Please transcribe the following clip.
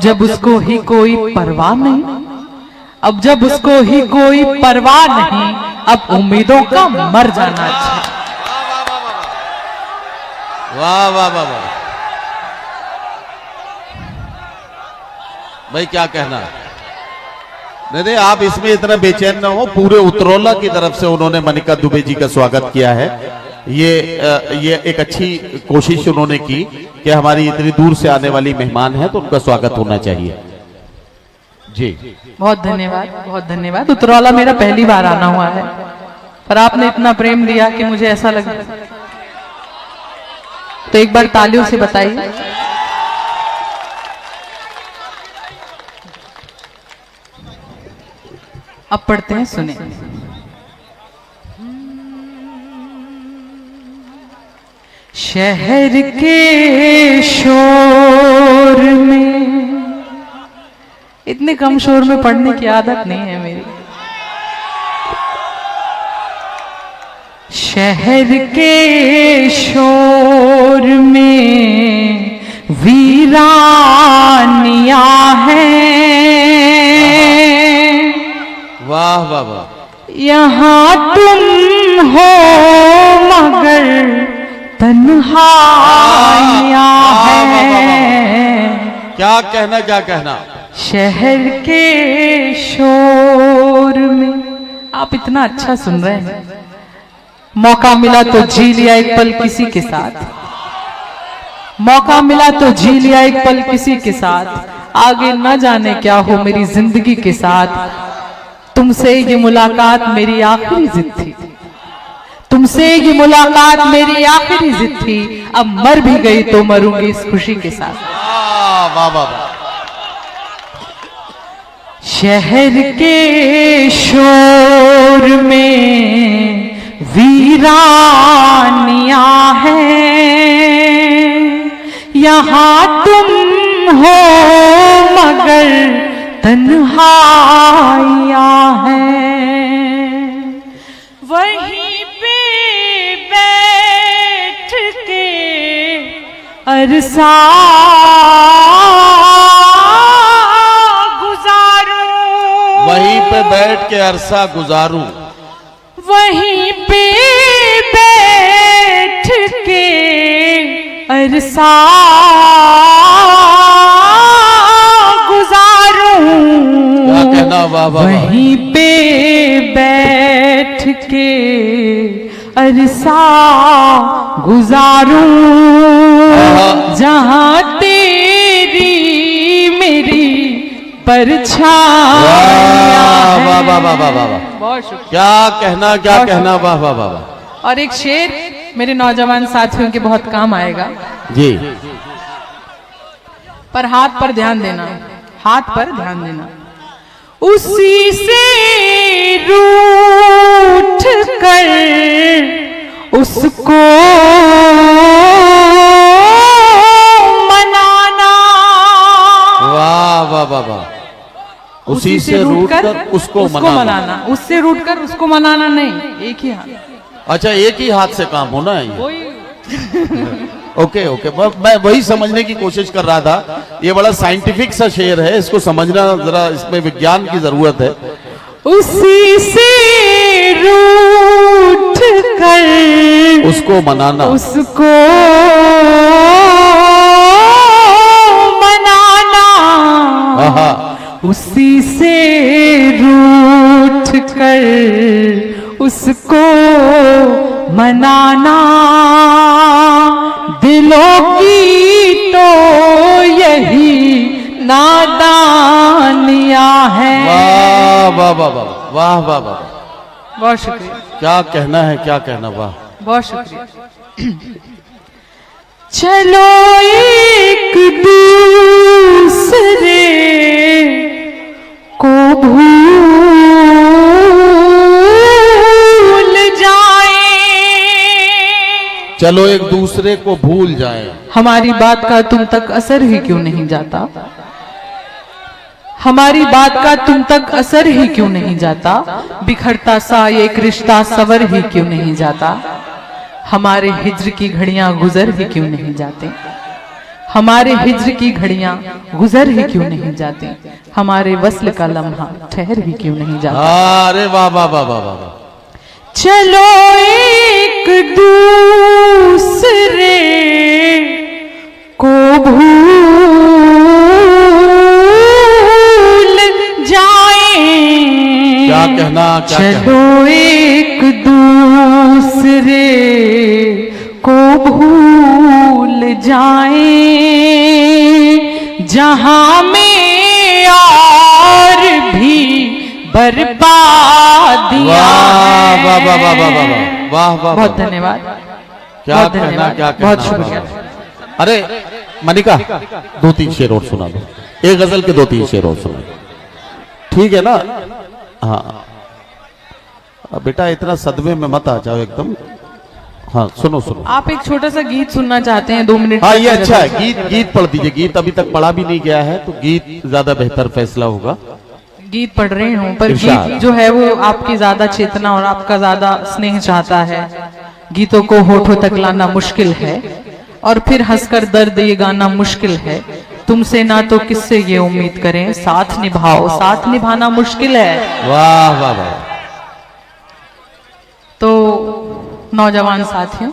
जब उसको ही कोई परवाह नहीं, अब जब उसको ही कोई परवाह नहीं, अब उम्मीदों का मर जाना अच्छा। वाह वाह वाह वाह भाई, क्या कहना। नहीं, आप इसमें इतना बेचैन ना हो। पूरे उतरौला की तरफ से उन्होंने मनिका दुबे जी का स्वागत किया है। ये एक अच्छी कोशिश उन्होंने की कि हमारी इतनी दूर से आने वाली मेहमान है तो उनका स्वागत होना चाहिए जी। बहुत धन्यवाद, बहुत धन्यवाद। उतरौला मेरा पहली बार आना हुआ है, पर आपने इतना प्रेम दिया कि मुझे ऐसा लगा, तो एक बार तालियों से बताइए। अब पढ़ते हैं, सुने। शहर के शोर में, इतने कम शोर में पढ़ने की आदत नहीं है मेरी। शहर के शोर में वीरानियां हैं, वाह वाह वाह। यहाँ तुम हो मगर तन्हाइयां हैं। क्या कहना, क्या कहना। शहर के शोर में, आप इतना अच्छा सुन रहे हैं। मौका मिला तो जी लिया एक पल किसी के साथ, मौका मिला तो जी लिया एक पल किसी के साथ, आगे न जाने क्या हो मेरी जिंदगी के साथ। तुमसे ये मुलाकात मेरी आखिरी जिद थी, तुमसे ये मुलाकात मेरी आखिरी जिद थी, अब मर भी गई तो मरूंगी इस खुशी के साथ। वाह वाह वाह। शहर के शोर में वीरानियां हैं, यहाँ तुम हो मगर तन्हाइयां हैं। वहीं पे बैठ के अरसा गुजारूं, वहीं पे बैठ के अरसा गुजारूं, वहीं पे बैठ के अरसा गुजारूं, क्या कहना। वाह वाह। वहीं पे बैठ के अरसा गुजारूं, जहां तेरी मेरी परछाइयां हैं। वाह वाह वाह वाह वाह। बहुत शुक्रिया। क्या कहना, क्या कहना। वाह वाह वाह वाह। और एक शेर मेरे नौजवान साथियों के बहुत काम आएगा जी, पर हाथ पर ध्यान देना, हाथ पर ध्यान देना। उसी से रूठ कर उसको मनाना। वाह वाह वाह वाह। उसी से रूठ कर उसको मनाना। उससे रूठ कर उसको मनाना नहीं, एक ही हाथ। अच्छा, एक ही हाथ से काम होना है ये। ओके ओके, मैं वही समझने की कोशिश कर रहा था। ये बड़ा साइंटिफिक सा शेर है, इसको समझना जरा, इसमें विज्ञान की जरूरत है। उसी से रूठ कर उसको मनाना, उसको मनाना, उसी से रूठ कर उसको मनाना, दिलों की तो यही नादानियां हैं। वाह वाह वाह वाह वाह वाह वाह। बहुत शुक्रिया। क्या कहना है, क्या कहना। वाह, बहुत शुक्रिया। चलो एक दूसरे को भूल जाए, चलो एक दूसरे को भूल जाए। हमारी बात का तुम तक असर ही क्यों नहीं जाता, हमारी बात का तुम तक असर ही क्यों नहीं जाता, बिखरता सा एक रिश्ता सवर ही क्यों नहीं जाता, हमारे हिज्र की घड़ियां गुजर ही क्यों नहीं जाते, हमारे हिज्र की घड़ियां गुजर ही क्यों नहीं जाती, हमारे वस्ल का लम्हा ठहर ही क्यों नहीं जाता। अरे वाह वाह वाह वाह वाह वाह। चलो एक दूसरे को भूल जाएं, क्या कहना, क्या चलो एक दूसरे को भूल जाएं, जहां में और भी बर्बादियां वाह वाह वाह वाह वाह वाह वाह वाह। बहुत धन्यवाद, क्या बहुत कहना, धन्यवाद, क्या कहना। बहुत शुक्रिया। अरे मनिका, 2-3 शेर और सुना दो, एक गजल के 2-3 शेर और सुना दो, ठीक है ना। हाँ अब बेटा इतना सदमे में मत आ जाओ एकदम। हाँ सुनो सुनो। आप एक छोटा सा गीत सुनना चाहते हैं 2 मिनट? हाँ ये अच्छा है, गीत पढ़ दीजिए। गीत अभी तक पढ़ा भी नहीं गया है, तो गीत ज्यादा बेहतर फैसला होगा। गीत पढ़ रही हूँ, पर इरशाद। गीत जो है वो आपकी ज्यादा चेतना और आपका ज्यादा स्नेह चाहता है। गीतों को होठों तक लाना मुश्किल है, और फिर हंसकर दर्द ये गाना मुश्किल है। तुमसे ना तो किससे ये उम्मीद करें, साथ निभाओ, साथ निभाना मुश्किल है। वाह वाह वाह। तो नौजवान साथियों,